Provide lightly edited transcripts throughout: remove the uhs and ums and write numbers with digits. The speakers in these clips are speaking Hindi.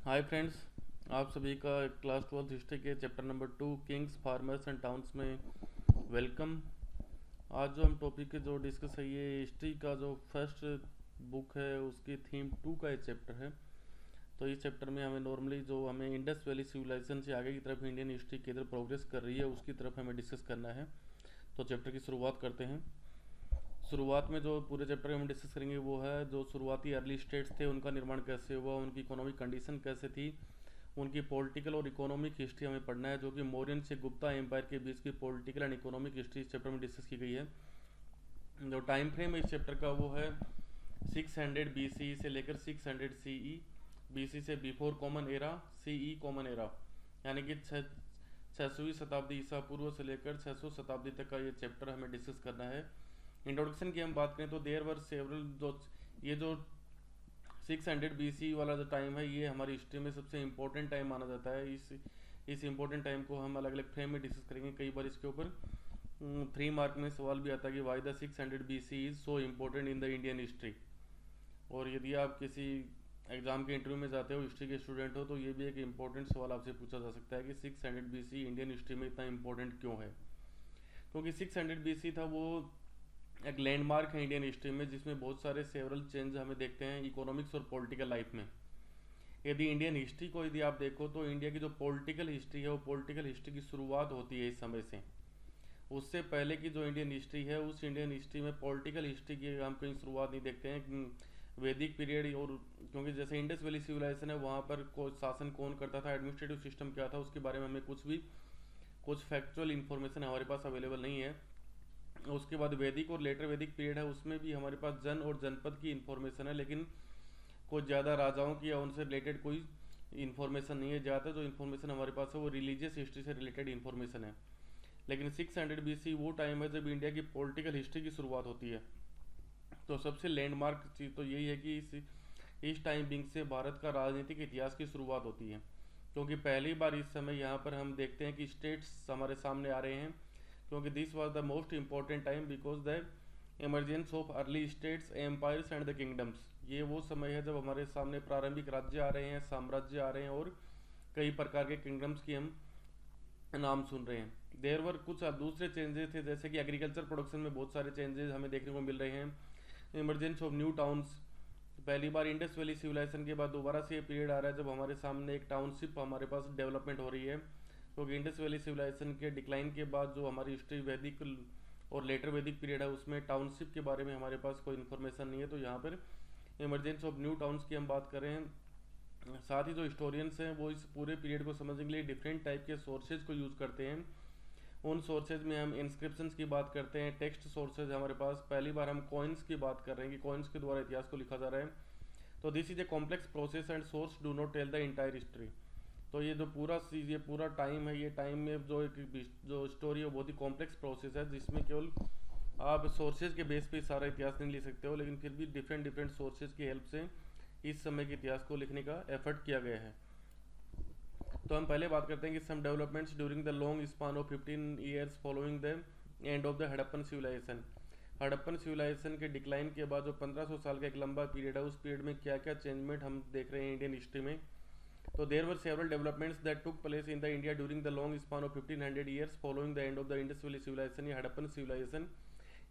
हाय फ्रेंड्स, आप सभी का क्लास 12 हिस्ट्री के chapter number 2 Kings farmers and towns में वेलकम। आज जो हम टॉपिक जो डिस्कस है ये हिस्ट्री का जो फर्स्ट बुक है उसकी थीम 2 का एक चैप्टर है। तो इस चैप्टर में हमें नॉर्मली जो हमें इंडस वैली सिविलाइजेशन से आगे की तरफ इंडियन हिस्ट्री किधर प्रोग्रेस कर रही है उसकी तरफ हमें डिस्कस करना है। तो चैप्टर की शुरुआत करते हैं। शुरुआत में जो पूरे चैप्टर में हम डिस्कस करेंगे वो है जो शुरुआती अर्ली स्टेट्स थे उनका निर्माण कैसे हुआ, उनकी इकोनॉमिक कंडीशन कैसे थी, उनकी पॉलिटिकल और इकोनॉमिक हिस्ट्री हमें पढ़ना है, जो कि मौर्यन से गुप्ता एम्पायर के बीच की पॉलिटिकल एंड इकोनॉमिक हिस्ट्री इस चैप्टर में डिस्कस की गई है। जो टाइम फ्रेम है इस चैप्टर का वो है 600 BC से लेकर 600 CE, BC से before common era, CE common era, यानी कि 600वीं शताब्दी ईसा पूर्व से लेकर 600 शताब्दी तक का ये चैप्टर हमें डिस्कस करना है। इंट्रोडक्शन की हम बात करें तो देयर वर सेवरल जो 600 BC वाला जो टाइम है ये हमारी हिस्ट्री में सबसे इम्पोर्टेंट टाइम माना जाता है। इस इम्पोर्टेंट टाइम को हम अलग अलग फ्रेम में डिस्कस करेंगे। कई बार इसके ऊपर 3 मार्क में सवाल भी आता है कि why the 600 BC is so important in the Indian history. और यदि आप किसी एग्जाम के इंटरव्यू में जाते हो, हिस्ट्री के स्टूडेंट हो, तो ये भी एक इम्पोर्टेंट सवाल आपसे पूछा जा सकता है कि 600 BC इंडियन हिस्ट्री में इतना इम्पोर्टेंट क्यों है। क्योंकि 600 BC था वो एक लैंडमार्क है इंडियन हिस्ट्री में, जिसमें बहुत सारे सेवरल चेंज हमें देखते हैं इकोनॉमिक्स और पॉलिटिकल लाइफ में। यदि इंडियन हिस्ट्री को यदि आप देखो तो इंडिया की जो पॉलिटिकल हिस्ट्री है वो पॉलिटिकल हिस्ट्री की शुरुआत होती है इस समय से। उससे पहले की जो इंडियन हिस्ट्री है उस इंडियन हिस्ट्री में पॉलिटिकल हिस्ट्री की हम कहीं शुरुआत नहीं देखते हैं। वैदिक पीरियड और क्योंकि जैसे इंडस वैली सिविलाइजेशन है वहाँ पर शासन कौन करता था, एडमिनिस्ट्रेटिव सिस्टम क्या था, उसके बारे में हमें कुछ फैक्चुअल इन्फॉर्मेशन हमारे पास अवेलेबल नहीं है। उसके बाद वैदिक और लेटर वैदिक पीरियड है, उसमें भी हमारे पास जन और जनपद की इन्फॉर्मेशन है, लेकिन कुछ ज़्यादा राजाओं की या उनसे रिलेटेड कोई इन्फॉर्मेशन नहीं है। ज़्यादातर जो इन्फॉर्मेशन हमारे पास है वो रिलीजियस हिस्ट्री से रिलेटेड इन्फॉर्मेशन है। लेकिन 600 BC वो टाइम है जब इंडिया की पॉलिटिकल हिस्ट्री की शुरुआत होती है। तो सबसे लैंडमार्क चीज़ तो यही है कि इस टाइम बिंग से भारत का राजनीतिक इतिहास की शुरुआत होती है। क्योंकि पहली बार इस समय यहाँ पर हम देखते हैं कि स्टेट्स हमारे सामने आ रहे हैं। क्योंकि this was the most important time because the emergence of early states empires and the kingdoms. ये वो समय है जब हमारे सामने प्रारंभिक राज्य आ रहे हैं, साम्राज्य आ रहे हैं और कई प्रकार के किंगडम्स की हम नाम सुन रहे हैं। देर वर कुछ दूसरे चेंजेस थे, जैसे कि एग्रीकल्चर प्रोडक्शन में बहुत सारे चेंजेस हमें देखने को मिल रहे हैं। इमरजेंस ऑफ न्यू टाउन्स, पहली बार इंडस वैली सिविलाइजेशन के बाद दोबारा से ये पीरियड आ रहा है जब हमारे सामने एक टाउनशिप हमारे पास डेवलपमेंट हो रही है। क्योंकि इंडस वैली सिविलाइजेशन के डिक्लाइन के बाद जो हमारी हिस्ट्री वैदिक और लेटर वैदिक पीरियड है उसमें टाउनशिप के बारे में हमारे पास कोई इन्फॉर्मेशन नहीं है। तो यहाँ पर इमरजेंस ऑफ न्यू टाउन्स की हम बात कर रहे हैं। साथ ही जो हिस्टोरियंस हैं वो इस पूरे पीरियड को समझने के लिए डिफरेंट टाइप के सोर्सेज को यूज़ करते हैं। उन सोर्सेज में हम इंस्क्रिप्शंस की बात करते हैं, टेक्स्ट सोर्सेज हमारे पास। पहली बार हम कॉइन्स की बात कर रहे हैं कि कॉइन्स के द्वारा इतिहास को लिखा जा रहा है। तो this is a complex process and source do not tell the entire history. तो ये जो ये पूरा टाइम है, ये टाइम में जो स्टोरी है वो बहुत ही कॉम्प्लेक्स प्रोसेस है, जिसमें केवल आप सोर्सेज के बेस पे सारा इतिहास नहीं लिख सकते हो, लेकिन फिर भी डिफरेंट डिफरेंट सोर्सेज की हेल्प से इस समय के इतिहास को लिखने का एफर्ट किया गया है। तो हम पहले बात करते हैं कि some developments during the long span of 15 years following the end of the Harappan civilisation. Harappan civilisation के डिक्लाइन के बाद जो 1500 साल का एक लंबा पीरियड है, उस पीरियड में क्या क्या चेंजमेंट हम देख रहे हैं इंडियन हिस्ट्री में। तो there were several developments that took place in the India during the long span of 1500 years following the end of the Indus valley civilisation या हड़प्पन सिविलाइजेशन।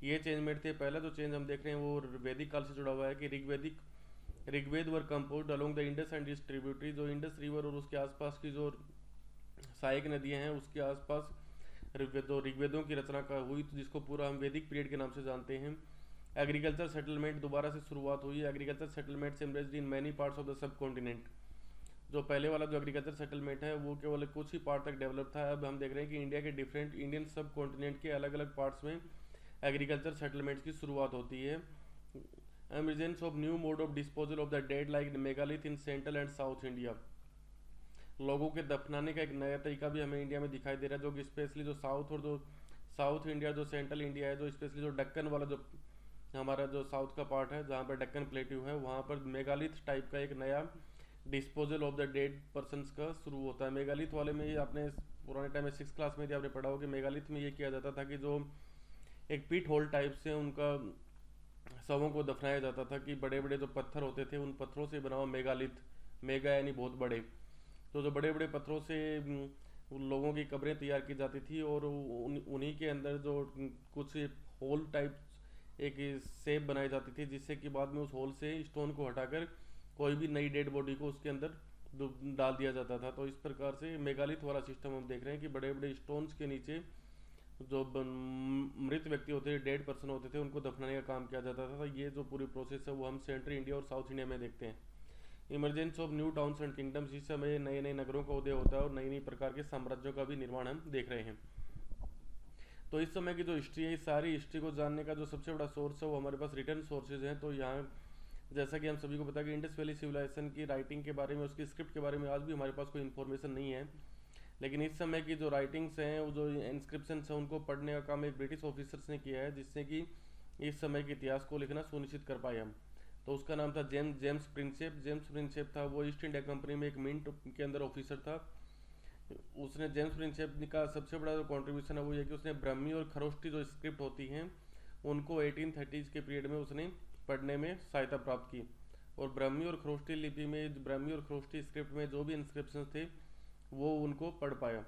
ये चेंजमेंट थे। पहला जो चेंज हम देख रहे हैं वो वैदिक काल से जुड़ा हुआ है कि Rigveda were composed along the Indus and its tributary. जो इंडस रिवर और उसके आसपास की जो सहायक नदियां हैं उसके आसपास ऋग्वेदों की रचना का हुई, तो जिसको पूरा हम वैदिक पीरियड के नाम से जानते हैं। एग्रीकल्चर सेटलमेंट दोबारा से शुरुआत हुई। Agriculture settlement emerged in many parts of the subcontinent. जो पहले वाला जो एग्रीकल्चर सेटलमेंट है वो केवल कुछ ही पार्ट तक डेवलप था। अब हम देख रहे हैं कि इंडिया के डिफरेंट इंडियन सब कॉन्टिनेंट के अलग अलग पार्ट्स में एग्रीकल्चर सेटलमेंट्स की शुरुआत होती है। Emergence of new mode of disposal of the dead like megalith in central and south India. लोगों के दफनाने का एक नया तरीका भी हमें इंडिया में दिखाई दे रहा है, जो कि स्पेशली जो साउथ इंडिया, जो सेंट्रल इंडिया है, जो स्पेशली जो डक्कन वाला जो हमारा जो साउथ का पार्ट है जहाँ पर डक्कन प्लेट्यू है, वहाँ पर मेगालिथ टाइप का एक नया disposal of the dead persons का शुरू होता है। मेगालिथ वाले में ये आपने पुराने टाइम में 6th क्लास में आपने पढ़ा हो कि मेगालिथ में ये किया जाता था कि जो एक पिट होल टाइप से उनका शवों को दफनाया जाता था, कि बड़े बड़े जो पत्थर होते थे उन पत्थरों से बना हुआ मेगालिथ मेगा यानी बहुत बड़े। तो जो बड़े बड़े पत्थरों से उन लोगों की कब्रें तैयार की जाती थी और उन्हीं के अंदर जो कुछ होल टाइप एक शेप बनाई जाती थी, जिससे कि बाद में उस होल से स्टोन को हटाकर कोई भी नई डेड बॉडी को उसके अंदर डाल दिया जाता था। तो इस प्रकार से मेगालिथ वाला सिस्टम हम देख रहे हैं कि बड़े बड़े स्टोन्स के नीचे जो मृत व्यक्ति होते थे, डेड पर्सन होते थे, उनको दफनाने का काम किया जाता था। तो ये जो पूरी प्रोसेस है वो हम सेंट्रल इंडिया और साउथ इंडिया में देखते हैं। Emergence of new towns and kingdoms, इस समय नए नए नगरों का उदय होता है और नई नई प्रकार के साम्राज्यों का भी निर्माण हम देख रहे हैं। तो इस समय की जो हिस्ट्री है, इस सारी हिस्ट्री को जानने का जो सबसे बड़ा सोर्स है वो हमारे पास रिटर्न सोर्सेज हैं। तो यहाँ जैसा कि हम सभी को पता है कि इंडस वैली सिविलाइजेशन की राइटिंग के बारे में, उसकी स्क्रिप्ट के बारे में आज भी हमारे पास कोई इन्फॉर्मेशन नहीं है। लेकिन इस समय की जो राइटिंग्स हैं, वो जो इंस्क्रिप्शन हैं, उनको पढ़ने का काम एक ब्रिटिश ऑफिसर्स ने किया है, जिससे कि इस समय के इतिहास को लिखना सुनिश्चित कर पाए हम। तो उसका नाम था जेम्स प्रिंसेप। जेम्स प्रिंसेप था वो ईस्ट इंडिया कंपनी में एक मिंट के अंदर ऑफिसर था। उसने जेम्स प्रिंसेप का सबसे बड़ा जो कॉन्ट्रीब्यूशन है वो ये कि उसने ब्रह्मी और खरोष्टी जो स्क्रिप्ट होती हैं उनको 1830s के पीरियड में उसने पढ़ने में सहायता प्राप्त की। और ब्रह्मी और खरोष्टी लिपि में, ब्रह्मी और खरोष्टी स्क्रिप्ट में जो भी इंस्क्रिप्शन थे वो उनको पढ़ पाया।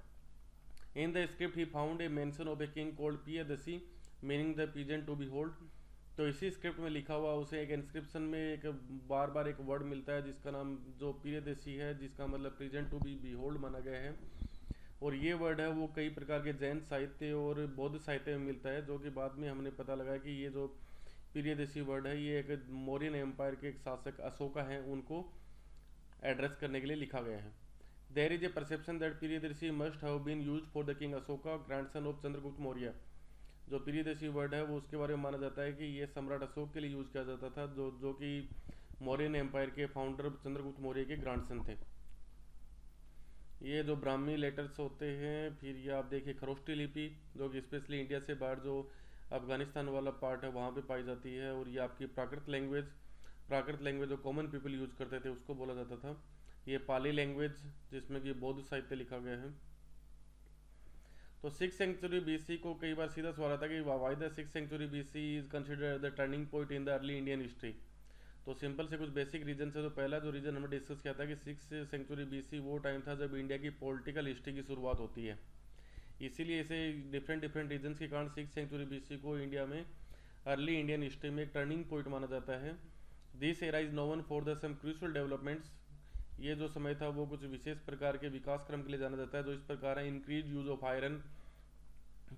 In the script he found a mention of a king called Piyadasi meaning the pleasant to behold. तो इसी स्क्रिप्ट में लिखा हुआ उसे एक इंस्क्रिप्शन में एक बार बार एक वर्ड मिलता है जिसका नाम जो पियदसी है, जिसका मतलब प्रेजेंट टू बी होल्ड माना गया है। और ये वर्ड है वो कई प्रकार के जैन साहित्य और बौद्ध साहित्य में मिलता है, जो कि बाद में हमने पता लगा कि ये जो पियदसी वर्ड है ये एक मौर्यन एम्पायर के एक शासक अशोका हैं उनको एड्रेस करने के लिए लिखा गया है। There is a perception that Piyadasi must have been used for the king Ashoka grandson of Chandragupta Maurya. जो पियदसी वर्ड है वो उसके बारे में माना जाता है कि ये सम्राट अशोक के लिए यूज किया जाता था, जो कि मौर्यन एम्पायर के फाउंडर चंद्रगुप्त मौर्य के ग्रैंडसन थे। ये जो ब्राह्मी लेटर्स होते हैं, फिर ये आप देखिए खरोष्टी लिपि जो कि स्पेशली इंडिया से बाहर जो अफगानिस्तान वाला पार्ट है वहाँ पे पाई जाती है। और ये आपकी प्राकृत लैंग्वेज जो कॉमन पीपल यूज करते थे उसको बोला जाता था। ये पाली लैंग्वेज जिसमें कि बौद्ध साहित्य लिखा गया है। तो 6th सेंचुरी बीसी को कई बार सीधा सवाल आता है कि why the 6th century BC is considered the turning point in the early Indian history. तो सिंपल से कुछ बेसिक रीजन है। तो पहला जो रीजन हमने डिस्कस किया था कि 6th सेंचुरी बीसी वो टाइम था जब इंडिया की पॉलिटिकल हिस्ट्री की शुरुआत होती है, इसीलिए इसे डिफरेंट रीजन्स के कारण 6th सेंचुरी बीसी को इंडिया में अर्ली इंडियन हिस्ट्री में एक टर्निंग पॉइंट माना जाता है। This era is known for the some crucial developments. ये जो समय था वो कुछ विशेष प्रकार के विकास क्रम के लिए जाना जाता है, जो इस प्रकार है। इंक्रीज यूज ऑफ आयरन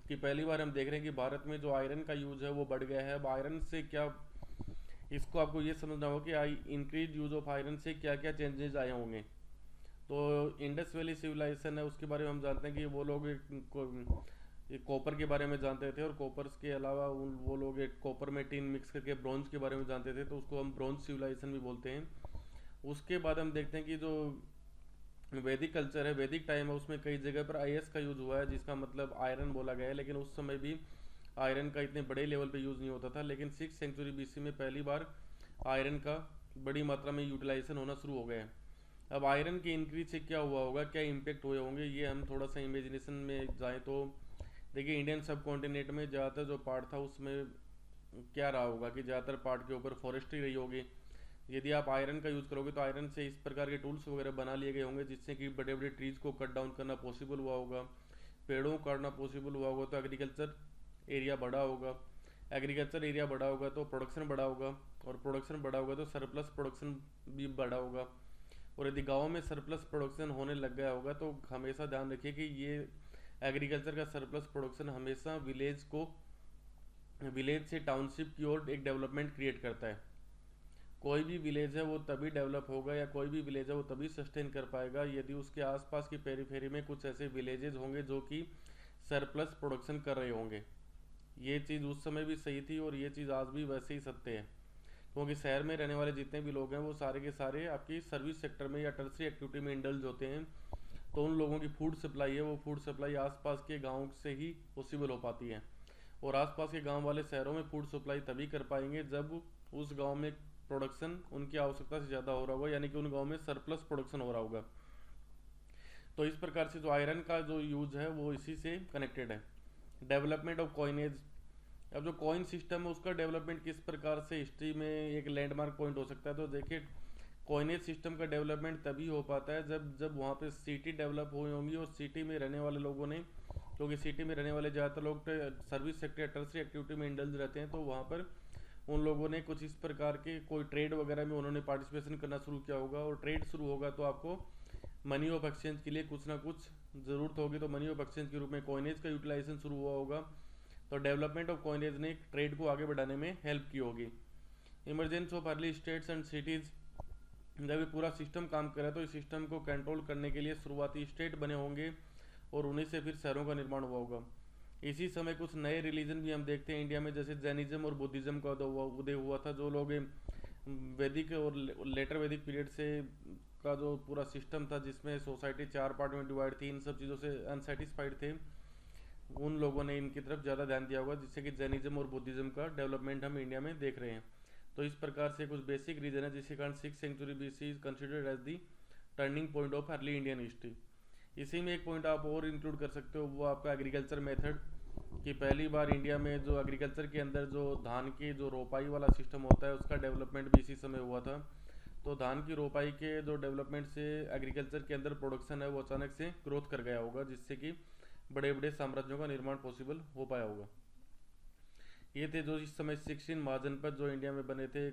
कि पहली बार हम देख रहे हैं कि भारत में जो आयरन का यूज है वो बढ़ गया है। अब आयरन से क्या, इसको आपको ये समझना होगा कि इंक्रीज यूज ऑफ आयरन से क्या क्या चेंजेस आए होंगे। तो इंडस वैली सिविलाइजेशन है उसके बारे में हम जानते हैं कि वो लोग कॉपर के बारे में जानते थे, और कॉपर्स के अलावा वो लोग एक कॉपर में टिन मिक्स करके ब्रॉन्ज के बारे में जानते थे, तो उसको हम ब्रॉन्ज सिविलाइजेशन भी बोलते हैं। उसके बाद हम देखते हैं कि जो वैदिक कल्चर है, वैदिक टाइम है, उसमें कई जगह पर आईएस का यूज हुआ है जिसका मतलब आयरन बोला गया है। लेकिन उस समय भी आयरन का इतने बड़े लेवल पे यूज़ नहीं होता था। लेकिन 6th सेंचुरी बीसी में पहली बार आयरन का बड़ी मात्रा में यूटिलाइजेशन होना शुरू हो गया है। अब आयरन के इंक्रीज से क्या हुआ होगा, क्या इम्पेक्ट हुए होंगे, ये हम थोड़ा सा इमेजिनेशन में जाएँ तो देखिए इंडियन सब कॉन्टिनेंट में ज़्यादातर जो पार्ट था उसमें क्या रहा होगा कि ज़्यादातर पार्ट के ऊपर फॉरेस्ट्री रही होगी। यदि आप आयरन का यूज़ करोगे तो आयरन से इस प्रकार के टूल्स वगैरह बना लिए गए होंगे जिससे कि बड़े बड़े ट्रीज को कट डाउन करना पॉसिबल हुआ होगा, पेड़ों को काटना पॉसिबल हुआ होगा, तो एग्रीकल्चर एरिया बढ़ा होगा। एग्रीकल्चर एरिया बढ़ा होगा तो प्रोडक्शन बढ़ा होगा, और प्रोडक्शन बढ़ा होगा तो सरप्लस प्रोडक्शन भी बढ़ा होगा। और यदि गाँव में सरप्लस प्रोडक्शन होने लग गया होगा तो हमेशा ध्यान रखिए कि ये एग्रीकल्चर का सरप्लस प्रोडक्शन हमेशा विलेज से टाउनशिप की ओर एक डेवलपमेंट क्रिएट करता है। कोई भी विलेज है वो तभी डेवलप होगा या कोई भी विलेज है वो तभी सस्टेन कर पाएगा यदि उसके आसपास की पेरीफेरी में कुछ ऐसे विलेजेस होंगे जो कि सरप्लस प्रोडक्शन कर रहे होंगे। ये चीज़ उस समय भी सही थी और ये चीज़ आज भी वैसे ही सत्य है, क्योंकि शहर में रहने वाले जितने भी लोग हैं वो सारे के सारे आपकी सर्विस सेक्टर में या टर्सरी एक्टिविटी में इंडल्ज होते हैं। तो उन लोगों की फूड सप्लाई है वो फूड सप्लाई आसपास के गाँव से ही पॉसिबल हो पाती है, और आसपास के गाँव वाले शहरों में फूड सप्लाई तभी कर पाएंगे जब उस गाँव में प्रोडक्शन उनकी आवश्यकता से ज़्यादा हो रहा होगा, यानी कि उन गाँव में सरप्लस प्रोडक्शन हो रहा होगा। तो इस प्रकार से जो आयरन का जो यूज है वो इसी से कनेक्टेड है। डेवलपमेंट ऑफ कॉइनेज, अब जो कॉइन सिस्टम है उसका डेवलपमेंट किस प्रकार से हिस्ट्री में एक लैंडमार्क पॉइंट हो सकता है। तो देखिए कॉइनेज सिस्टम का डेवलपमेंट तभी हो पाता है जब जब वहाँ पे सिटी डेवलप हुई होंगी और सिटी में रहने वाले लोगों ने, क्योंकि सिटी में रहने वाले ज़्यादातर लोग सर्विस सेक्टर या टर्सरी एक्टिविटी में इंडल्ज रहते हैं, तो वहाँ पर उन लोगों ने कुछ इस प्रकार के कोई ट्रेड वगैरह में उन्होंने पार्टिसिपेशन करना शुरू किया होगा, और ट्रेड शुरू होगा तो आपको मनी ऑफ एक्सचेंज के लिए कुछ ना कुछ ज़रूरत होगी, तो मनी ऑफ एक्सचेंज के रूप में कॉइनेज का यूटिलाइजेशन शुरू हुआ होगा। तो डेवलपमेंट ऑफ कॉइनेज ने ट्रेड को आगे बढ़ाने में हेल्प की होगी। Emergence of early states and cities, जब ये पूरा सिस्टम काम करे तो इस सिस्टम को कंट्रोल करने के लिए शुरुआती स्टेट बने होंगे और उन्हीं से फिर शहरों का निर्माण हुआ होगा। इसी समय कुछ नए रिलीजन भी हम देखते हैं इंडिया में, जैसे जैनिज्म और बुद्धिज्म का उदय हुआ था। जो लोग वैदिक और लेटर वैदिक पीरियड से का जो पूरा सिस्टम था जिसमें सोसाइटी 4 पार्ट में डिवाइड थी, इन सब चीज़ों से अनसेटिस्फाइड थे, उन लोगों ने इनकी तरफ ज़्यादा ध्यान दिया होगा, जिससे कि जैनिज्म और बुद्धिज्म का डेवलपमेंट हम इंडिया में देख रहे हैं। तो इस प्रकार से कुछ बेसिक रीजन है जिसके कारण 6th century BC is considered as the turning point of early Indian history. इसी में एक पॉइंट आप और इंक्लूड कर सकते हो, वो आपका एग्रीकल्चर मेथड, कि पहली बार इंडिया में जो एग्रीकल्चर के अंदर जो धान की जो रोपाई वाला सिस्टम होता है उसका डेवलपमेंट भी इसी समय हुआ था। तो धान की रोपाई के जो डेवलपमेंट से एग्रीकल्चर के अंदर प्रोडक्शन है वो अचानक से ग्रोथ कर गया होगा, जिससे कि बड़े बड़े साम्राज्यों का निर्माण पॉसिबल हो पाया होगा। ये थे जो इस समय 16 महाजनपद जो इंडिया में बने थे।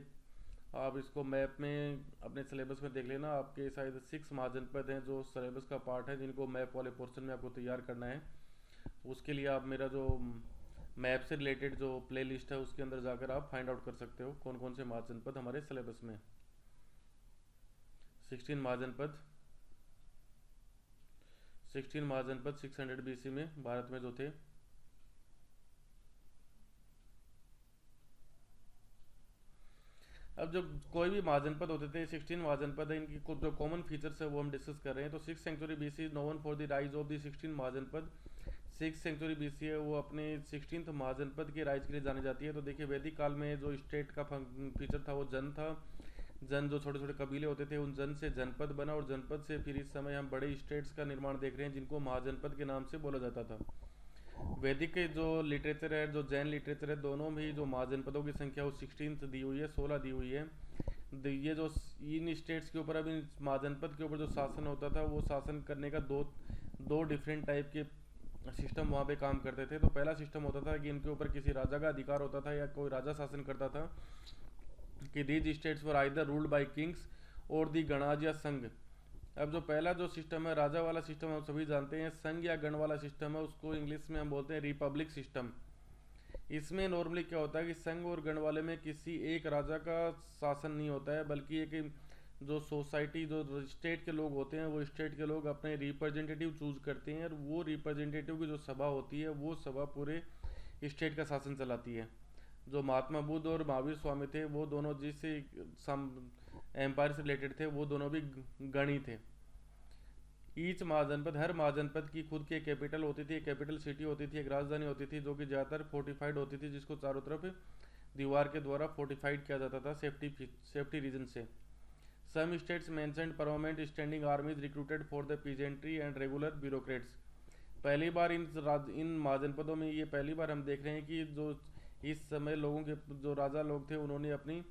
आप इसको मैप में अपने सिलेबस में देख लेना, आपके शायद 6 महाजनपद हैं जो सिलेबस का पार्ट है, जिनको मैप वाले पोर्शन में आपको तैयार करना है। उसके लिए आप मेरा जो मैप से रिलेटेड जो प्ले लिस्ट है उसके अंदर जाकर आप फाइंड आउट कर सकते हो कौन कौन से महाजनपद हमारे सिलेबस में। 16 महाजनपद 600 BC में भारत में जो थे। अब जो कोई भी महाजनपद होते थे, 16 महाजनपद है, इनकी कुछ जो कॉमन फीचर्स है वो हम डिस्कस कर रहे हैं। तो 6th century BC is known for the rise of the 16 mahajanapada. 6th century BC है वो अपने 16th महाजनपद के राइज के लिए जानी जाती है। तो देखिए वैदिक काल में जो स्टेट का फीचर था वो जन था। जन जो छोटे छोटे कबीले होते थे उन जन से जनपद बना, और जनपद से फिर इस समय हम बड़े स्टेट्स का निर्माण देख रहे हैं जिनको महाजनपद के नाम से बोला जाता था। वैदिक के जो लिटरेचर है, जो जैन लिटरेचर है, दोनों में ही जो महाजनपदों की संख्या वो 16 दी हुई है, 16 दी हुई है। ये जो इन स्टेट्स के ऊपर, अभी महाजनपद के ऊपर जो शासन होता था वो शासन करने का दो डिफरेंट टाइप के सिस्टम वहाँ पे काम करते थे। तो पहला सिस्टम होता था कि इनके ऊपर किसी राजा का अधिकार होता था या कोई राजा शासन करता था, कि these states were either ruled by Kings और दी गणाज या संघ। अब जो पहला जो सिस्टम है राजा वाला सिस्टम हम सभी जानते हैं, संघ या गण वाला सिस्टम है उसको इंग्लिश में हम बोलते हैं रिपब्लिक सिस्टम। इसमें नॉर्मली क्या होता है कि संघ और गण वाले में किसी एक राजा का शासन नहीं होता है, बल्कि एक जो सोसाइटी जो स्टेट के लोग होते हैं वो स्टेट के लोग अपने रिप्रेजेंटेटिव चूज करते हैं, और वो रिप्रेजेंटेटिव की जो सभा होती है वो सभा पूरे स्टेट का शासन चलाती है। जो महात्मा बुद्ध और महावीर स्वामी थे वो दोनों जिस एम्पायर से रिलेटेड थे वो दोनों भी गणी थे। ईच महाजनपद, हर महाजनपद की खुद की एक कैपिटल होती थी, एक कैपिटल सिटी होती थी, एक राजधानी होती थी जो कि ज़्यादातर फोर्टिफाइड होती थी, जिसको चारों तरफ दीवार के द्वारा फोर्टिफाइड किया जाता था सेफ्टी रीजन से। Some states mentioned permanent standing armies recruited for the peasantry and regular bureaucrats. पहली बार इन महाजनपदों में ये पहली बार हम देख रहे हैं कि जो इस समय लोगों के जो राजा लोग थे उन्होंने अपनी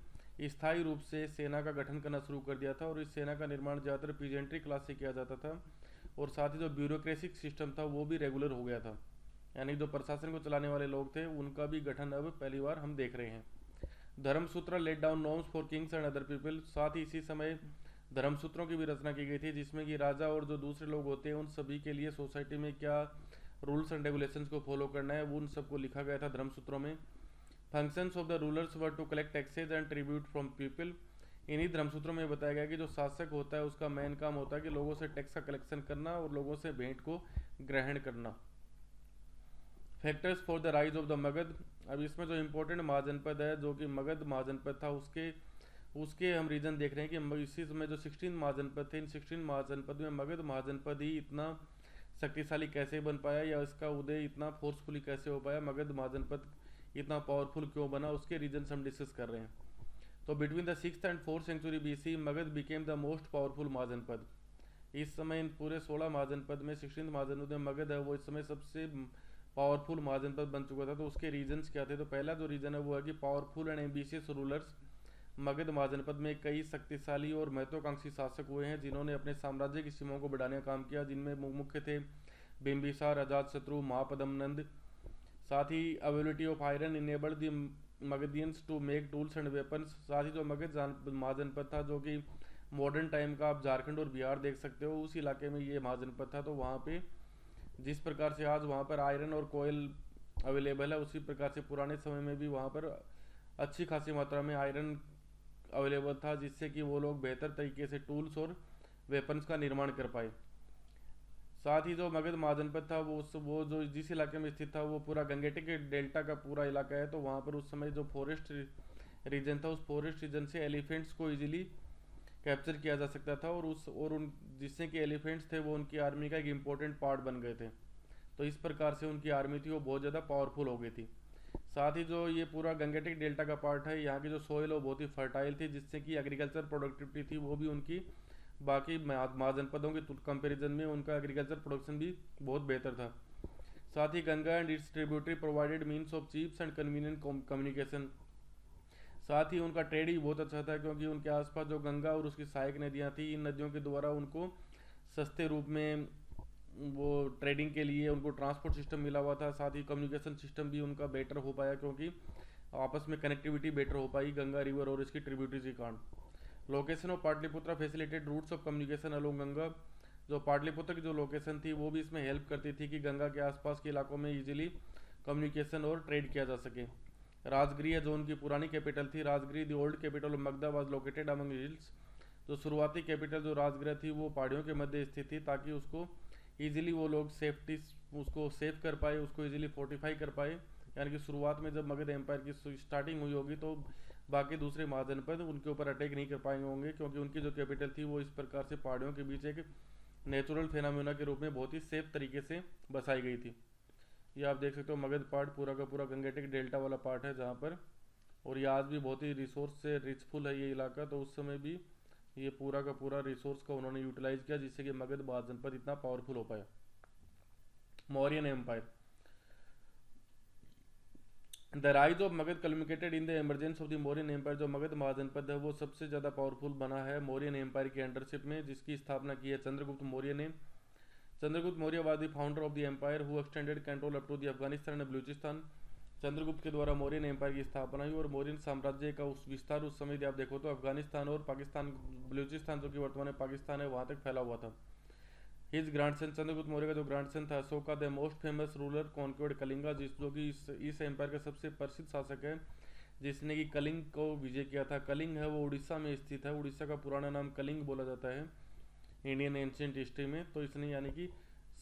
स्थायी रूप से सेना का गठन करना शुरू कर दिया था, और इस सेना का निर्माण ज़्यादातर पीजेंट्री क्लास से किया जाता था, और साथ ही जो ब्यूरोक्रेसिक सिस्टम था वो भी रेगुलर हो गया था, यानी जो प्रशासन को चलाने वाले लोग थे उनका भी गठन अब पहली बार हम देख रहे हैं। Dharmasutra laid down norms for kings and other people. साथ ही इसी समय धर्मसूत्रों की भी रचना की गई थी, जिसमें कि राजा और जो दूसरे लोग होते हैं उन सभी के लिए सोसाइटी में क्या रूल्स एंड रेगुलेशंस को फॉलो करना है वो उन सबको लिखा गया था धर्मसूत्रों में। Functions of the rulers were to collect taxes and tribute from people. इन्हीं धर्मसूत्रों में बताया गया कि जो शासक होता है उसका मेन काम होता है कि लोगों से टैक्स का कलेक्शन करना और लोगों से भेंट को ग्रहण करना। Factors for the rise of the Magadh. अब इसमें जो इम्पोर्टेंट महाजनपद है जो कि मगध महाजनपद था उसके हम रीजन देख रहे हैं कि इसी समय जो 16 महाजनपद थे, इन 16 महाजनपद में मगध महाजनपद ही इतना शक्तिशाली कैसे बन पाया, या इसका उदय इतना फोर्सफुली कैसे हो पाया, मगध महाजनपद इतना पावरफुल क्यों बना, उसके रीजन्स हम डिस्कस कर रहे हैं। तो between the 6th and 4th century BC Magadha became the most powerful Mahajanapada. इस समय इन पूरे 16 महाजनपद में 16 महाजनपद में मगध है वो इस समय सबसे पावरफुल महाजनपद बन चुका था। तो उसके रीजन्स क्या थे? तो पहला जो रीजन है वो है कि powerful and ambitious rulers Magadha Mahajanapada में कई शक्तिशाली और महत्वाकांक्षी शासक हुए हैं जिन्होंने अपने साम्राज्य की सीमाओं को बढ़ाने का काम किया, जिनमें मुख्य थे बिंबिसार, अजातशत्रु, महापद्मनंद। साथ ही availability of iron enabled the Magadhians to make tools and weapons. साथ ही जो मगध महाजनपद था, जो कि मॉडर्न टाइम का आप झारखंड और बिहार देख सकते हो, उस इलाके में ये महाजनपद था। तो वहाँ पे जिस प्रकार से आज वहाँ पर आयरन और कोयल अवेलेबल है, उसी प्रकार से पुराने समय में भी वहाँ पर अच्छी खासी मात्रा में आयरन अवेलेबल था, जिससे कि वो लोग बेहतर तरीके से टूल्स और वेपन्स का निर्माण कर पाए। साथ ही जो मगध महाजनपद था वो जो जिस इलाके में स्थित था वो पूरा गंगेटिक डेल्टा का पूरा इलाका है। तो वहाँ पर उस समय जो फॉरेस्ट रीजन था, उस फॉरेस्ट रीजन से एलिफेंट्स को इजीली कैप्चर किया जा सकता था, और उन जिससे कि एलिफेंट्स थे वो उनकी आर्मी का एक इम्पोर्टेंट पार्ट बन गए थे। तो इस प्रकार से उनकी आर्मी थी वो बहुत ज़्यादा पावरफुल हो गई थी। साथ ही जो ये पूरा गंगेटिक डेल्टा का पार्ट है, यहाँ की जो सोइल वो बहुत ही फर्टाइल थी, जिससे कि एग्रीकल्चर प्रोडक्टिविटी थी वो भी उनकी बाकी महाजनपदों के कंपेरिजन में उनका एग्रीकल्चर प्रोडक्शन भी बहुत बेहतर था। साथ ही Ganga and its tributary provided means of cheaps and convenient communication. साथ ही उनका ट्रेड भी बहुत अच्छा था, क्योंकि उनके आसपास जो गंगा और उसकी सहायक नदियाँ थी, इन नदियों के द्वारा उनको सस्ते रूप में वो ट्रेडिंग के लिए उनको ट्रांसपोर्ट सिस्टम मिला हुआ था। साथ ही कम्युनिकेशन सिस्टम भी उनका बेटर हो पाया, क्योंकि आपस में कनेक्टिविटी बेटर हो पाई गंगा रिवर और इसकी ट्रिब्यूटरीज के कारण। Location of Pataliputra facilitated routes of communication along Ganga. जो पाटलिपुत्र की जो लोकेशन थी वो भी इसमें हेल्प करती थी कि गंगा के आसपास के इलाकों में इजीली कम्युनिकेशन और ट्रेड किया जा सके। राजगृह जो उनकी पुरानी कैपिटल थी, Rajgriha the old capital of Magadha was located among hills. जो शुरुआती कैपिटल जो राजगृह थी वो पहाड़ियों के मध्य स्थित थी, ताकि उसको इजीली वो लोग सेफ्टी उसको सेव कर पाए, उसको इजीली फोर्टिफाई कर पाए। यानी कि शुरुआत में जब मगध एम्पायर की स्टार्टिंग हुई होगी तो बाकी दूसरे महाजनपद उनके ऊपर अटैक नहीं कर पाएंगे होंगे, क्योंकि उनकी जो कैपिटल थी वो इस प्रकार से पहाड़ियों के बीच एक नेचुरल फेनामिना के रूप में बहुत ही सेफ तरीके से बसाई गई थी। ये आप देख सकते हो मगध पार्ट पूरा का पूरा गंगेटिक डेल्टा वाला पार्ट है जहाँ पर, और ये आज भी बहुत ही रिसोर्स से रिचफुल है ये इलाका। तो उस समय भी ये पूरा का पूरा रिसोर्स का उन्होंने यूटिलाइज किया, जिससे कि मगध महाजनपद इतना पावरफुल हो पाया। Mauryan empire. The rise of Magadha culminated in the emergence of the Mauryan empire. जो मगध महाजनपद है वो सबसे ज़्यादा पावरफुल बना है मौर्यन एम्पायर की अंडरशिप में, जिसकी स्थापना की है चंद्रगुप्त मौर्य ने। Chandragupta Maurya was the founder of the empire who extended control up to the Afghanistan and Baluchistan. Chandragupta के द्वारा मौर्यन एम्पायर की स्थापना हुई और मौर्यन साम्राज्य का उस विस्तार उस समय आप देखो तो अफगानिस्तान और पाकिस्तान, बलूचिस्तान जो कि वर्तमान में पाकिस्तान है, वहाँ तक फैला हुआ था। हिज ग्रैंडसन, चंद्रगुप्त मौर्य का जो ग्रैंडसन था Ashoka the most famous ruler conquered Kalinga, जो कि इस एम्पायर का सबसे प्रसिद्ध शासक है जिसने कि कलिंग को विजय किया था। कलिंग है वो उड़ीसा में स्थित है, उड़ीसा का पुराना नाम कलिंग बोला जाता है इंडियन एंशिएंट हिस्ट्री में। तो इसने यानी कि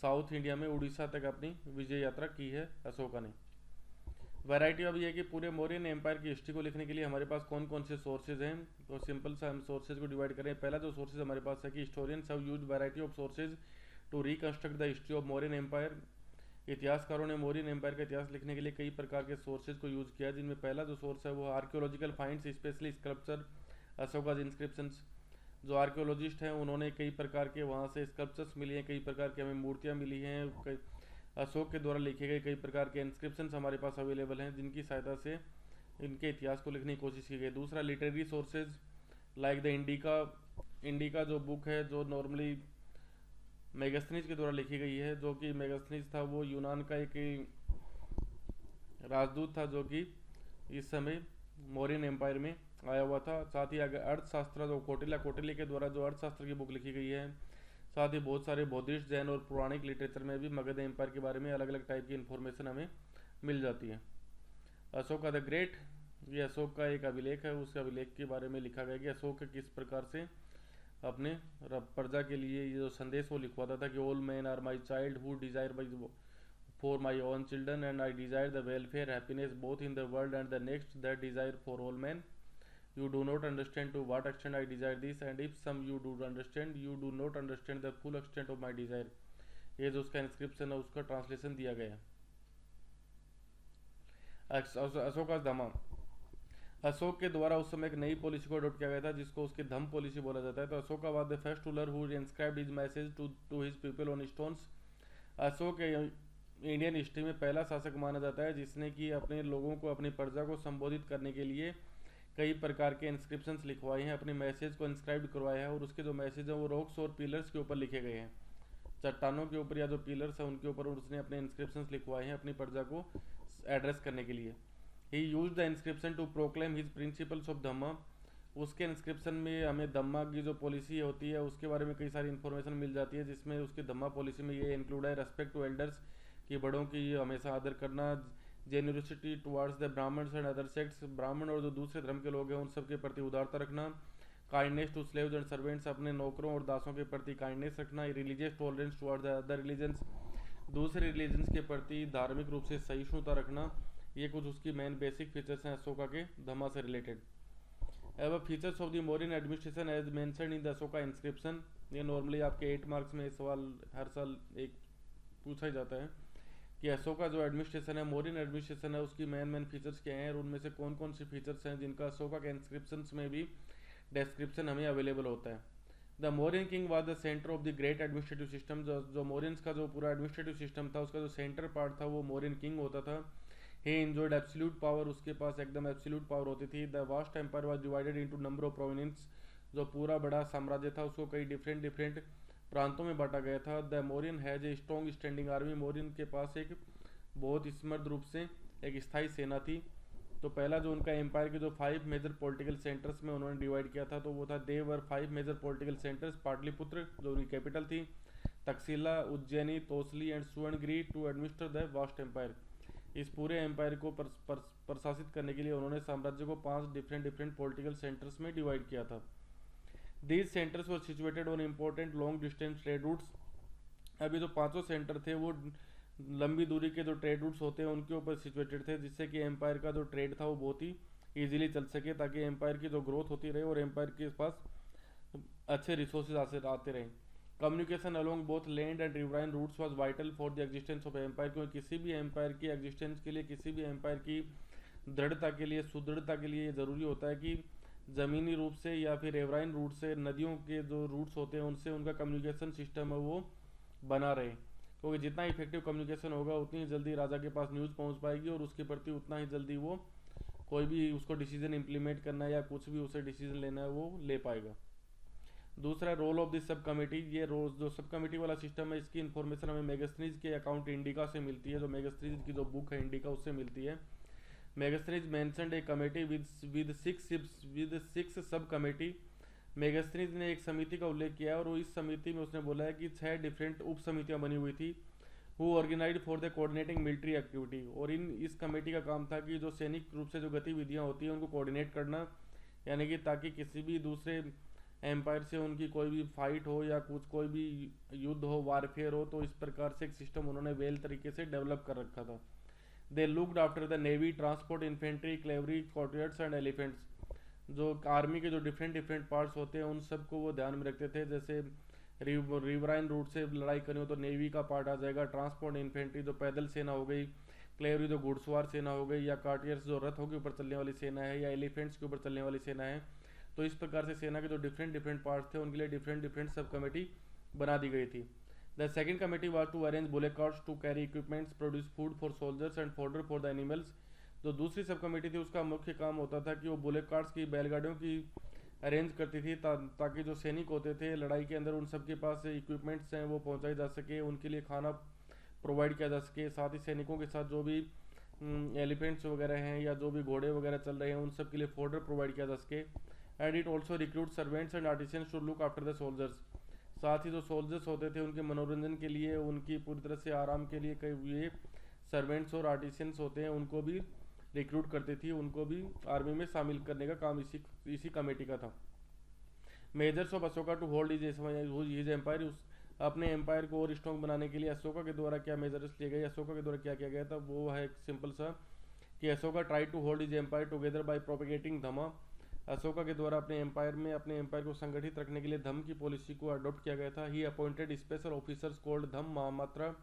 साउथ इंडिया में उड़ीसा तक अपनी विजय यात्रा की है अशोका ने। वैरायटी अब ये है कि पूरे मौर्यन एम्पायर की हिस्ट्री को लिखने के लिए हमारे पास कौन कौन से सोर्सेज हैं। तो सिंपल सा हम सोर्सेज को डिवाइड करें। पहला जो सोर्सेज हमारे पास है कि historians have used variety of sources to reconstruct the history of Mauryan empire. इतिहासकारों ने मौर्यन एम्पायर का इतिहास लिखने के लिए कई प्रकार के सोर्सेज को यूज किया, जिनमें पहला जो सोर्स है वो archaeological finds, specially sculpture Ashoka's inscriptions. जो आर्कियोलॉजिस्ट हैं उन्होंने कई प्रकार के वहाँ से स्कल्पचर्स मिली हैं, कई प्रकार की हमें मूर्तियाँ मिली हैं, अशोक के द्वारा लिखे गए कई प्रकार के इंस्क्रिप्शंस हमारे पास अवेलेबल हैं, जिनकी सहायता से इनके इतिहास को लिखने की कोशिश की गई। दूसरा literary sources like the indica जो बुक है जो नॉर्मली मेगास्थनीज के द्वारा लिखी गई है, जो कि मेगास्थनीज था वो यूनान का एक राजदूत था जो कि इस समय मौर्यन एम्पायर में आया हुआ था। साथ ही अर्थशास्त्र जो कौटिल्य के द्वारा जो अर्थशास्त्र की बुक लिखी गई है। साथ ही बहुत सारे बौद्धिस्ट, जैन और पौराणिक लिटरेचर में भी मगध एम्पायर के बारे में अलग अलग टाइप की इन्फॉर्मेशन हमें मिल जाती है। अशोका द ग्रेट, ये अशोक का एक अभिलेख है, उस अभिलेख के बारे में लिखा गया कि अशोक किस प्रकार से अपने प्रजा के लिए ये जो संदेश वो लिखवाता था कि all man are my child who desire by for my own children and I desire the welfare happiness both in the world and the next that desire for all man. You do not understand to what extent I desire this, and if some you do understand, you do not understand the full extent of my desire। ये जो उसका इंस्क्रिप्शन है उसका ट्रांसलेशन दिया गया है। अशोक धम्म, अशोक के द्वारा उस समय एक नई पॉलिसी को अडोप्ट किया गया था जिसको उसकी धम्म पॉलिसी बोला जाता है। तो Ashoka was the first ruler who inscribed his message to his people on stones. Ashoka Indian history में पहला शासक माना जाता है जिसने कि अपने लोगों को, अपनी प्रजा को संबोधित करने के लिए कई प्रकार के इंस्क्रिप्शंस लिखवाए हैं, अपने मैसेज को इंस्क्राइब करवाया है और उसके जो मैसेज हैं वो रॉक्स और पिलर्स के ऊपर लिखे गए हैं, चट्टानों के ऊपर या जो पिलर्स हैं उनके ऊपर उसने अपने इंस्क्रिप्शंस लिखवाए हैं अपनी प्रजा को एड्रेस करने के लिए। He use the inscription to proclaim his principles of dhamma. उसके इंस्क्रिप्शन में हमें धम्मा की जो पॉलिसी होती है उसके बारे में कई सारी इन्फॉर्मेशन मिल जाती है, जिसमें उसकी धम्मा पॉलिसी में ये इंक्लूड है रेस्पेक्ट टू एल्डर्स, कि बड़ों की हमेशा आदर करना, generosity towards the Brahmans and other sects, ब्राह्मण और जो दूसरे धर्म के लोग हैं उन सब के प्रति उदारता रखना, kindness to slaves and servants, अपने नौकरों और दासों के प्रति काइंडनेस रखना, religious tolerance towards the other religions, दूसरे रिलीजन्स के प्रति धार्मिक रूप से सहिष्णुता रखना। ये कुछ उसकी मेन बेसिक फीचर्स हैं अशोका के धम्मा से रिलेटेड। अब features of the Mauryan administration as mentioned in the Ashoka inscription. ये नॉर्मली आपके 8 मार्क्स में सवाल हर साल एक पूछा ही जाता है कि अशोका जो एडमिनिस्ट्रेशन है, मौर्यन एडमिनिस्ट्रेशन है, उसकी मेन फीचर्स क्या हैं और उनमें से कौन कौन सी फीचर्स हैं जिनका अशोका के इंस्क्रिप्शन में भी डिस्क्रिप्शन हमें अवेलेबल होता है। The Mauryan king was the centre of the great administrative system. जो मौर्यंस का जो पूरा एडमिनिस्ट्रेटिव सिस्टम था उसका जो सेंटर पार्ट था वो मौर्यन किंग होता था। ही एंजॉयड एब्सोल्यूट पावर, उसके पास एकदम एब्सोल्यूट पावर होती थी। The vast empire was divided into number of province. जो पूरा बड़ा साम्राज्य था उसको कई डिफरेंट प्रांतों में बांटा गया था। The Mauryan has a strong standing army. Mauryan के पास एक बहुत समर्थ रूप से एक स्थायी सेना थी। तो पहला जो उनका एम्पायर के जो 5 मेजर पॉलिटिकल सेंटर्स में उन्होंने डिवाइड किया था तो वो था they were 5 major political centres. Pataliputra जो उनकी कैपिटल थी, Takshashila, Ujjayini, Tosali and Suvarnagiri to administer the vast empire. इस पूरे एम्पायर को प्रशासित करने के लिए उन्होंने साम्राज्य को 5 डिफरेंट पॉलिटिकल सेंटर्स में डिवाइड किया था। These centres were situated on important long distance trade routes. अभी जो 5 सेंटर थे वो लंबी दूरी के जो ट्रेड रूट्स होते हैं उनके ऊपर सिचुएटेड थे, जिससे कि एम्पायर का जो ट्रेड था वो बहुत ही ईजिली चल सके, ताकि एम्पायर की जो ग्रोथ होती रहे और एम्पायर के पास अच्छे रिसोर्सेज आते रहें। Communication along both land and riverine routes was vital for the existence of empire. क्योंकि किसी भी एम्पायर की एग्जिस्टेंस के लिए, किसी भी एम्पायर की दृढ़ता के लिए, सुदृढ़ता के लिए ज़रूरी होता है कि ज़मीनी रूप से या फिर रिवराइन रूट से, नदियों के जो रूट्स होते हैं उनसे उनका कम्युनिकेशन सिस्टम है वो बना रहे। क्योंकि जितना इफेक्टिव कम्युनिकेशन होगा उतनी जल्दी राजा के पास न्यूज़ पहुंच पाएगी और उसके प्रति उतना ही जल्दी वो कोई भी उसको डिसीजन इम्प्लीमेंट करना है या कुछ भी उसे डिसीजन लेना है वो ले पाएगा। दूसरा role of this sub committee. ये रोज जो सब कमेटी वाला सिस्टम है इसकी इन्फॉर्मेशन हमें मेगास्थनीज के अकाउंट इंडिका से मिलती है। जो मेगास्थनीज की जो बुक है इंडिका उससे मिलती है। Megasthenes mentioned A committee with 6 sub committee. Megasthenes ने एक समिति का उल्लेख किया और वो इस समिति में उसने बोला है कि 6 डिफरेंट उप समितियाँ बनी हुई थी। Who organize for the coordinating military activity. और इस कमेटी का काम था कि जो सैनिक रूप से जो गतिविधियाँ होती हैं उनको कोऑर्डिनेट करना, यानी कि ताकि किसी भी दूसरे एम्पायर से उनकी कोई भी फाइट हो या कोई भी युद्ध हो, वारफेयर हो, तो इस प्रकार से एक सिस्टम उन्होंने वेल तरीके से डेवलप कर रखा था। They looked after the navy, transport, infantry, cavalry, courtiers and elephants. जो आर्मी के जो डिफरेंट पार्ट्स होते हैं उन सबको वो ध्यान में रखते थे। जैसे रिवराइन रूट से लड़ाई करनी हो तो नेवी का पार्ट आ जाएगा, ट्रांसपोर्ट इन्फेंट्री जो पैदल सेना हो गई, क्लेवरी जो घुड़सवार सेना हो गई, या कार्टियर्स जो रथों के ऊपर चलने वाली सेना है, या एलिफेंट्स के ऊपर चलने वाली सेना है। तो इस प्रकार से सेना के जो डिफरेंट पार्ट्स थे उनके लिए डिफरेंट सब कमेटी बना दी गई थी। The second committee was to arrange bullock carts to carry equipments, produce food for soldiers and fodder for the animals. जो दूसरी सब कमेटी थी उसका मुख्य काम होता था कि वो बुलेट कार्ट्स की, बैलगाड़ियों की अरेंज करती थी ताकि जो सैनिक होते थे लड़ाई के अंदर उन सब के पास इक्विपमेंट्स हैं वो पहुंचाई जा सके, उनके लिए खाना प्रोवाइड किया जा सके। साथ ही सैनिकों के साथ जो भी एलिफेंट्स वगैरह हैं या जो भी घोड़े वगैरह चल रहे हैं उन सब के लिए फॉर्डर प्रोवाइड किया जा सके। And it also recruit servants and artisans to look after the soldiers. साथ ही जो सोल्जर्स होते थे उनके मनोरंजन के लिए, उनकी पूरी तरह से आराम के लिए कई हुए सर्वेंट्स और आर्टिसंस होते हैं उनको भी रिक्रूट करती थी, उनको भी आर्मी में शामिल करने का काम इसी कमेटी का था। Measures of Ashoka to hold his empire. अपने एम्पायर को और स्ट्रॉन्ग बनाने के लिए अशोका के द्वारा क्या मेजर्स लिए गए, अशोका के द्वारा क्या किया गया था, वो है एक सिंपल सा कि Ashoka try to hold his empire together by propagating dhamma. Ashoka के द्वारा अपने एम्पायर को संगठित रखने के लिए धम्म की पॉलिसी को अडॉप्ट किया गया था। He appointed special officers called dhamma mahamatra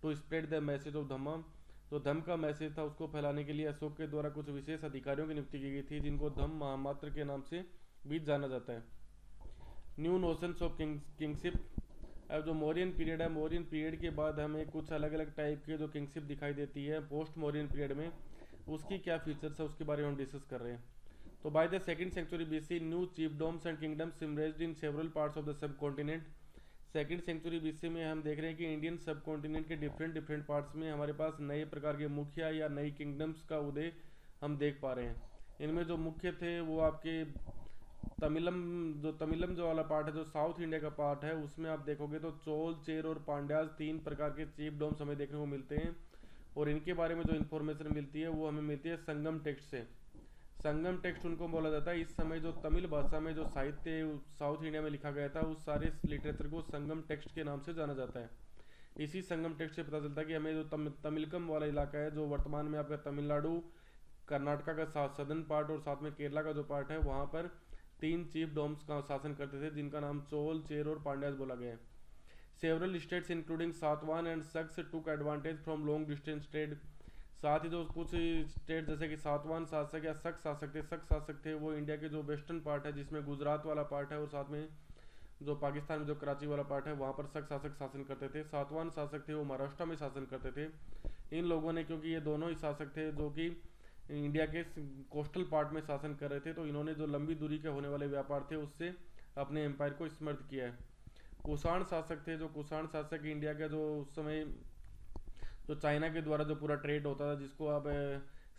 to spread the message of dhamma. तो धम्म का मैसेज था उसको फैलाने के लिए अशोक के द्वारा कुछ विशेष अधिकारियों की नियुक्ति की गई थी जिनको धम्म महामात्र के नाम से भी जाना जाता है। New notions of kingship. अब जो मौर्यन पीरियड है, मौर्यन पीरियड के बाद हमें कुछ अलग अलग टाइप के जो किंगशिप दिखाई देती है पोस्ट मौर्यन पीरियड में, उसकी क्या फीचर्स है उसके बारे में हम डिस्कस कर रहे हैं। तो by the second century BC new chiefdoms and kingdoms emerged in several parts of the subcontinent. Second century BC में हम देख रहे हैं कि इंडियन सब कॉन्टिनेंट के डिफरेंट पार्ट्स में हमारे पास नए प्रकार के मुखिया या नई किंगडम्स का उदय हम देख पा रहे हैं। इनमें जो मुख्य थे वो आपके तमिलम जो वाला पार्ट है, जो साउथ इंडिया का पार्ट है, उसमें आप देखोगे तो चोल, चेर और पांड्याज 3 प्रकार के चीफ डोम्स हमें देखने को मिलते हैं। और इनके बारे में जो इन्फॉर्मेशन मिलती है वो हमें मिलती है संगम टेक्स्ट से। संगम टेक्स्ट उनको बोला जाता है। इस समय जो तमिल भाषा में जो साहित्य साउथ इंडिया में लिखा गया था उस सारे लिटरेचर को संगम टेक्स्ट के नाम से जाना जाता है। इसी संगम टेक्स्ट से पता चलता है कि हमें जो तमिलकम वाला इलाका है, जो वर्तमान में आपका तमिलनाडु, कर्नाटका का सदर्न पार्ट और साथ में केरला का जो पार्ट है, वहाँ पर 3 चीफ डोम्स का शासन करते थे जिनका नाम चोल, चेर और पांड्याज बोला गया है। Several states including Satavahana and Shakas took advantage from long distance trade. साथ ही जो कुछ स्टेट जैसे कि सातवान शासक या सक्स शासक थे वो इंडिया के जो वेस्टर्न पार्ट है, जिसमें गुजरात वाला पार्ट है और साथ में जो पाकिस्तान में जो कराची वाला पार्ट है, वहाँ पर सक्स शासक शासन करते थे। सातवान शासक थे वो महाराष्ट्र में शासन करते थे। इन लोगों ने, क्योंकि ये दोनों ही शासक थे जो कि इंडिया के कोस्टल पार्ट में शासन कर रहे थे, तो इन्होंने जो लंबी दूरी के होने वाले व्यापार थे उससे अपने एम्पायर को समृद्ध किया है। कुषाण शासक थे, जो कुषाण शासक इंडिया का जो उस समय जो चाइना के द्वारा जो पूरा ट्रेड होता था, जिसको आप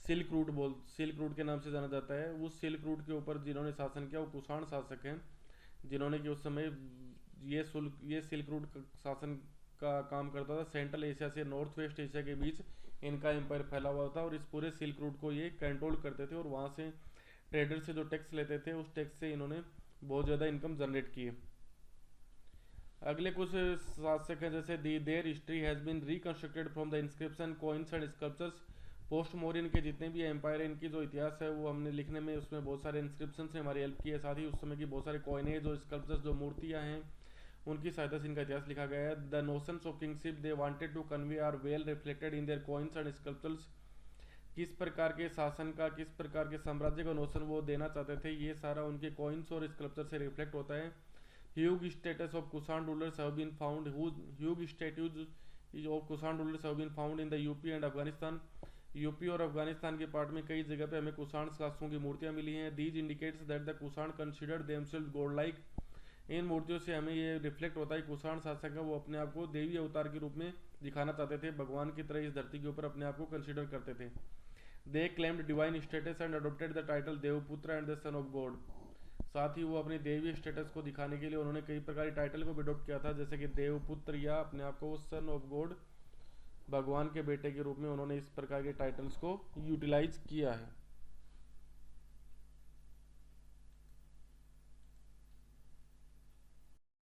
सिल्क रूट के नाम से जाना जाता है, उस सिल्क रूट के ऊपर जिन्होंने शासन किया वो कुषाण शासक हैं, जिन्होंने कि उस समय ये सिल्क रूट शासन का काम करता था। सेंट्रल एशिया से नॉर्थ वेस्ट एशिया के बीच इनका एम्पायर फैला हुआ था और इस पूरे सिल्क रूट को ये कंट्रोल करते थे और वहाँ से ट्रेडर से जो टैक्स लेते थे उस टैक्स से इन्होंने बहुत ज़्यादा इनकम जनरेट की है। अगले कुछ शासक हैं, जैसे their history has been reconstructed from the inscription, coins and sculptures. Post Mauryan के जितने भी एम्पायर है, इनकी जो इतिहास है वो हमने लिखने में उसमें बहुत सारे इंस्क्रिप्शन से हमारी हेल्प की है। साथ ही उस समय की बहुत सारे कॉइनेज, जो स्कल्पचर्स, जो मूर्तियाँ हैं, उनकी सहायता से इनका इतिहास लिखा गया है। The notions of kingship they wanted to convey are well reflected in their coins and sculptures. किस प्रकार के शासन का, किस प्रकार के साम्राज्य का नोशन वो देना चाहते थे, ये सारा उनके कॉइन्स और स्कल्पचर से रिफ्लेक्ट होता है। Huge status of Kushan rulers have been found huge statues of Kushan rulers have been found in the UP and Afghanistan. UP और अफगानिस्तान के पार्ट में कई जगह पे हमें कुषाण शासकों की मूर्तियां मिली हैं। These indicates that the Kushanas considered themselves god like. इन मूर्तियों से हमें ये रिफ्लेक्ट होता है कि कुषाण शासक है वो अपने आप को देवी अवतार के रूप में दिखाना चाहते थे, भगवान की तरह इस धरती के ऊपर अपने आप को कंसिडर करते थे। They claimed divine status and adopted the title Devaputra and the son of god. साथ ही वो अपने देवी स्टेटस को दिखाने के लिए उन्होंने कई प्रकार के टाइटल को भी अडोप्ट किया था, जैसे कि देवपुत्र या अपने आप को सन ऑफ गॉड, भगवान के बेटे के रूप में उन्होंने इस प्रकार के टाइटल्स को यूटिलाइज किया है।